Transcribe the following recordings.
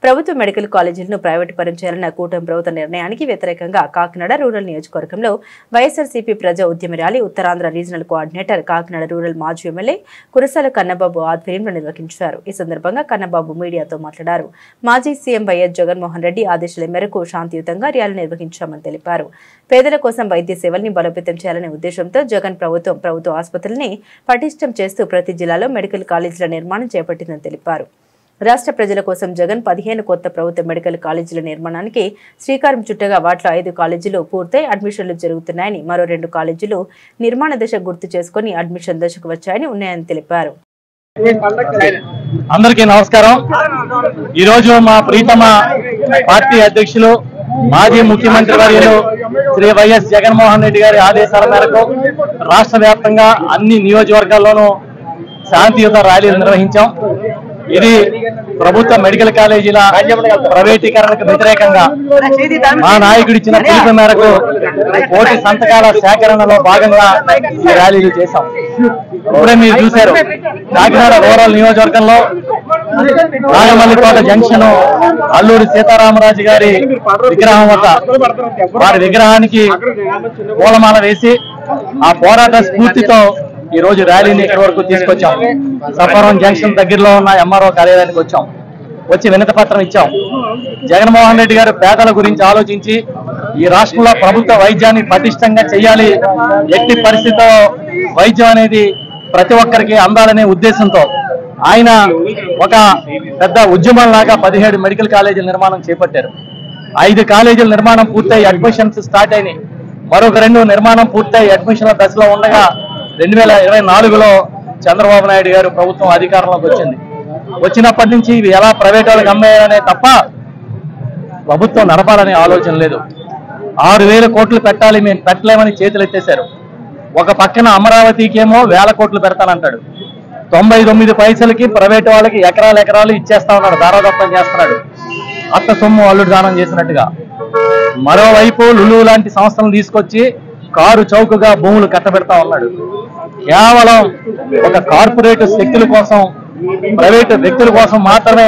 ప్రభుత్వ medical కాలేజీలను private పరం చేయాలన్న కూటమి ప్రభుత్వ నిర్ణయానికి వ్యతిరేకంగా కాకినాడ రూరల్ నియోజకవర్గంలో వైఎస్ఆర్సీపీ ప్రజా ఉద్యమ rally Uttarandhra regional coordinator Kakinada rural మాజీ ఎమ్మెల్యే కురసాల కన్నబాబు ఆధ్వర్యంలో నిర్వహించారు. ఈ సందర్భంగా కన్నబాబు మీడియాతో మాట్లాడారు. మాజీ సీఎం వైఎస్ జగన్మోహన్ రెడ్డి ఆదేశాల మేరకు శాంతియుతంగా ర్యాలీ నిర్వహించామని తెలిపారు. పేదల కోసం వైద్య సేవల్ని బలోపేతం చేయాలనే ఉద్దేశంతో జగన్ ప్రభుత్వ ఆసుపత్రుల్ని పటిష్టం చేస్తూ ప్రతి జిల్లాలో మెడికల్ కాలేజీల నిర్మాణం చేపట్టిందని తెలిపారు. రాష్ట్ర ప్రజల కోసం జగన్ 15 కొత్త ప్రభుత్వ మెడికల్ కాలేజీల నిర్మాణానికి శ్రీకారం చుట్టగా వాటిలో 5 కాలేజీలు పూర్తయి అడ్మిషన్లు జరుగుతున్నాయని, మరో 2 కాలేజీలు నిర్మాణ దశ గుర్తు చేసుకుని అడ్మిషన్ దశకు వచ్చాయని ఉన్నాయని తెలిపారు. అందరికీ నమస్కారం. ఈరోజు మా ప్రీతమ పార్టీ అధ్యక్షులు మాజీ ముఖ్యమంత్రి వర్యులు శ్రీ వైఎస్ జగన్మోహన్ రెడ్డి గారి ఆదేశాల మేరకు రాష్ట్ర వ్యాప్తంగా అన్ని నియోజకవర్గాల్లోనూ శాంతియుత ర్యాలీలు నిర్వహించాం. ఇది ప్రభుత్వ మెడికల్ కాలేజీల ప్రైవేటీకరణకు వ్యతిరేకంగా మా నాయకుడు ఇచ్చిన పిలుపు మేరకు కోటి సంతకాల సేకరణలో భాగంగా ఈ ర్యాలీలు చేశాం. ఇప్పుడే మీరు చూశారు, కాకినాడ రూరల్ నియోజకవర్గంలో రాజమల్లికోట జంక్షన్ అల్లూరి సీతారామరాజు గారి విగ్రహం వద్ద వారి విగ్రహానికి పూలమాల వేసి ఆ పోరాట స్ఫూర్తితో ఈ రోజు ర్యాలీని ఇక్కడి వరకు తీసుకొచ్చాం. సఫరం జంక్షన్ దగ్గరలో ఉన్న ఎంఆర్ఓ కార్యాలయానికి వచ్చి వినతి పత్రం ఇచ్చాం. జగన్మోహన్ రెడ్డి గారు పేదల గురించి ఆలోచించి ఈ రాష్ట్రంలో ప్రభుత్వ వైద్యాన్ని పటిష్టంగా చేయాలి, ఎట్టి పరిస్థితిలో వైద్యం అనేది ప్రతి ఒక్కరికి అందాలనే ఉద్దేశంతో ఆయన ఒక పెద్ద ఉద్యమంలాగా 17 మెడికల్ కాలేజీల నిర్మాణం చేపట్టారు. 5 కాలేజీల నిర్మాణం పూర్తయి అడ్మిషన్స్ స్టార్ట్ అయినాయి. మరొక 2 నిర్మాణం పూర్తయి అడ్మిషన్ల దశలో ఉండగా 2024లో చంద్రబాబు నాయుడు గారు ప్రభుత్వం అధికారంలోకి వచ్చింది. వచ్చినప్పటి నుంచి ఇవి ఎలా ప్రైవేట్ వాళ్ళకి అమ్మేయాలనే తప్ప ప్రభుత్వం నడపాలనే ఆలోచన లేదు. 6,000 కోట్లు పెట్టాలి, మేము పెట్టలేమని చేతులు ఎత్తేశారు. ఒక పక్కన అమరావతికేమో 1,000 కోట్లు పెడతానంటాడు. 99 పైసలకి ప్రైవేట్ వాళ్ళకి ఎకరాలు ఇచ్చేస్తా ఉన్నాడు, దారాదత్తం చేస్తున్నాడు, అత్త సొమ్ము అల్లుడు దానం చేసినట్టుగా. మరోవైపు లులు లాంటి సంస్థలను తీసుకొచ్చి కారు చౌకగా భూములు కట్టబెడతా ఉన్నాడు. కేవలం ఒక కార్పొరేట్ శక్తుల కోసం, ప్రైవేటు వ్యక్తుల కోసం మాత్రమే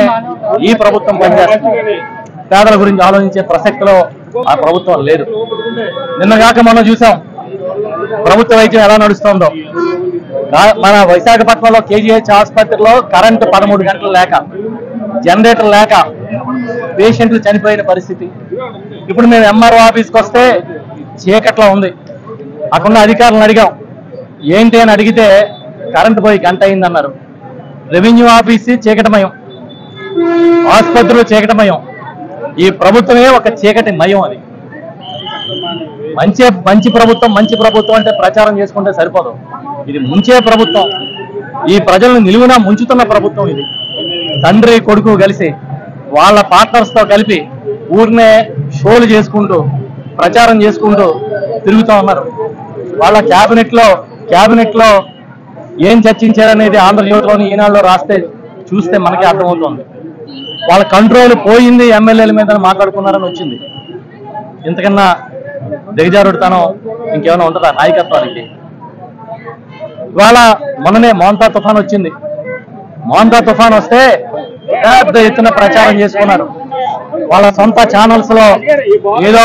ఈ ప్రభుత్వం పనిచేస్తుంది. పేదల గురించి ఆలోచించే ప్రసక్తిలో ఆ ప్రభుత్వం లేదు. నిన్నగాక మనం చూసాం ప్రభుత్వ వైద్యం ఎలా నడుస్తుందో. మన విశాఖపట్నంలో కేజీహెచ్ ఆసుపత్రిలో కరెంటు 13 గంటలు లేక, జనరేటర్ లేక పేషెంట్లు చనిపోయిన పరిస్థితి. ఇప్పుడు మేము ఎంఆర్ఓ ఆఫీస్కి వస్తే చీకట్లో ఉంది. అక్కడ అధికారులను అడిగాం, ఏంటి అని అడిగితే కరెంటు పోయి గంట అయిందన్నారు. రెవెన్యూ ఆఫీసు చీకటిమయం, ఆసుపత్రులు చీకటిమయం. ఈ ప్రభుత్వమే ఒక చీకటి మయం. అది మంచి ప్రభుత్వం అంటే ప్రచారం చేసుకుంటే సరిపోదు. ఇది ముంచే ప్రభుత్వం, ఈ ప్రజలను నిలువునా ముంచుతున్న ప్రభుత్వం. ఇది తండ్రి కొడుకు కలిసి వాళ్ళ పార్ట్నర్స్తో కలిపి ఊరినే షోలు చేసుకుంటూ ప్రచారం చేసుకుంటూ తిరుగుతూ ఉన్నారు. వాళ్ళ క్యాబినెట్లో ఏం చర్చించారనేది ఆంధ్రజ్యోతిలోని ఈనాడులో చూస్తే మనకి అర్థమవుతుంది. వాళ్ళ కంట్రోల్ పోయింది, ఎమ్మెల్యేల మీద మాట్లాడుకున్నారని వచ్చింది. ఇంతకన్నా దిగజారుడుతనం ఇంకేమైనా ఉంటుందా నాయకత్వానికి? ఇవాళ మొన్ననే మోంతా తుఫాన్ వచ్చింది. మోంతా తుఫాన్ వస్తే పెద్ద ఎత్తున ప్రచారం చేసుకున్నారు. వాళ్ళ సొంత ఛానల్స్ లో ఏదో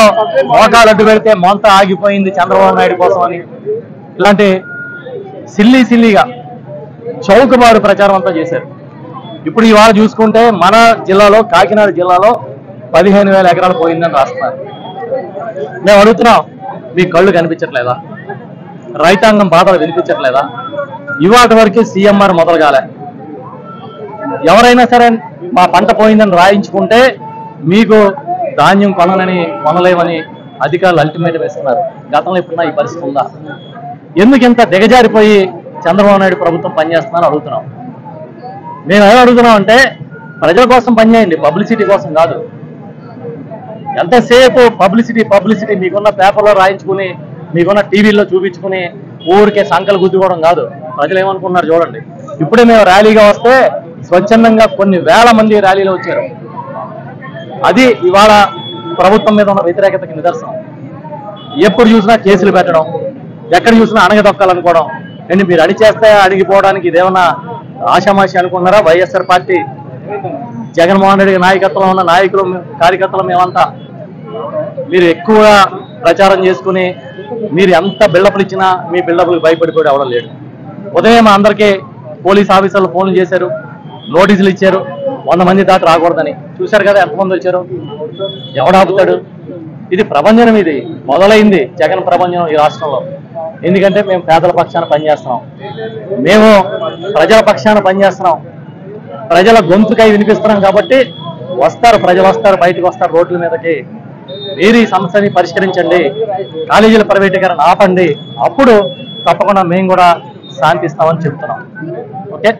మోకాలు అడ్డు పెడితే మోంతా ఆగిపోయింది చంద్రబాబు నాయుడు కోసం అని, ఇలాంటి సిల్లీగా చౌకబారు ప్రచారం అంతా చేశారు. ఇప్పుడు ఇవాళ చూసుకుంటే మన జిల్లాలో, కాకినాడ జిల్లాలో 15,000 ఎకరాలు పోయిందని రాస్తున్నారు. మేము అడుగుతున్నాం, మీ కళ్ళు కనిపించట్లేదా? రైతాంగం బాధలు వినిపించట్లేదా? ఇవాటి వరకు సీఎంఆర్ మొదలు కాలే. ఎవరైనా సరే మా పంట పోయిందని రాయించుకుంటే మీకు ధాన్యం కొనలేమని అధికారులు అల్టిమేట్ వేస్తున్నారు. గతంలో ఎప్పుడున్నా ఈ పరిస్థితి ఉందా? ఎందుకు ఇంత దిగజారిపోయి చంద్రబాబు నాయుడు ప్రభుత్వం పనిచేస్తుందని అడుగుతున్నాం. మేము ఏం అడుగుతున్నాం అంటే, ప్రజల కోసం పనిచేయండి, పబ్లిసిటీ కోసం కాదు. ఎంతసేపు పబ్లిసిటీ మీకున్న పేపర్లో రాయించుకుని, మీకున్న టీవీల్లో చూపించుకుని ఊరికే సంకలు గుద్దుకోవడం కాదు. ప్రజలు ఏమనుకున్నారు చూడండి. ఇప్పుడే మేము ర్యాలీగా వస్తే స్వచ్ఛందంగా కొన్ని వేల మంది ర్యాలీలో వచ్చారు. అది ఇవాళ ప్రభుత్వం మీద ఉన్న వ్యతిరేకతకి నిదర్శనం. ఎప్పుడు చూసినా కేసులు పెట్టడం, ఎక్కడ చూసినా అణగదొక్కాలనుకోవడం. అండ్ మీరు అడిచేస్తే అడిగిపోవడానికి ఇదేమన్నా ఆషామాషి అనుకున్నారా? వైఎస్ఆర్ పార్టీ జగన్మోహన్ రెడ్డి నాయకత్వంలో ఉన్న నాయకులు కార్యకర్తలు మేమంతా మీరు ఎక్కువగా ప్రచారం చేసుకుని మీరు ఎంత బిల్డప్లు ఇచ్చినా మీ బిల్డప్లకు భయపడిపోయి అవడం లేడు. ఉదయం అందరికీ పోలీస్ ఆఫీసర్లు ఫోన్లు చేశారు, నోటీసులు ఇచ్చారు, 100 మంది దాకా రాకూడదని. చూశారు కదా ఎంతమంది వచ్చారు. ఎవడాపుతాడు? ఇది ప్రభంజనం. ఇది మొదలైంది జగన్ ప్రభంజనం ఈ రాష్ట్రంలో. ఎందుకంటే మేము పేదల పక్షాన పనిచేస్తున్నాం, మేము ప్రజల పక్షాన పనిచేస్తున్నాం, ప్రజల గొంతుకై వినిపిస్తున్నాం. కాబట్టి వస్తారు, ప్రజలు వస్తారు, బయటకు వస్తారు రోడ్ల మీదకి. మీరు ఈ సమస్యని పరిష్కరించండి, కాలేజీల ప్రైవేటీకరణ ఆపండి, అప్పుడు తప్పకుండా మేము కూడా శాంతిస్తామని చెప్తున్నాం. ఓకే.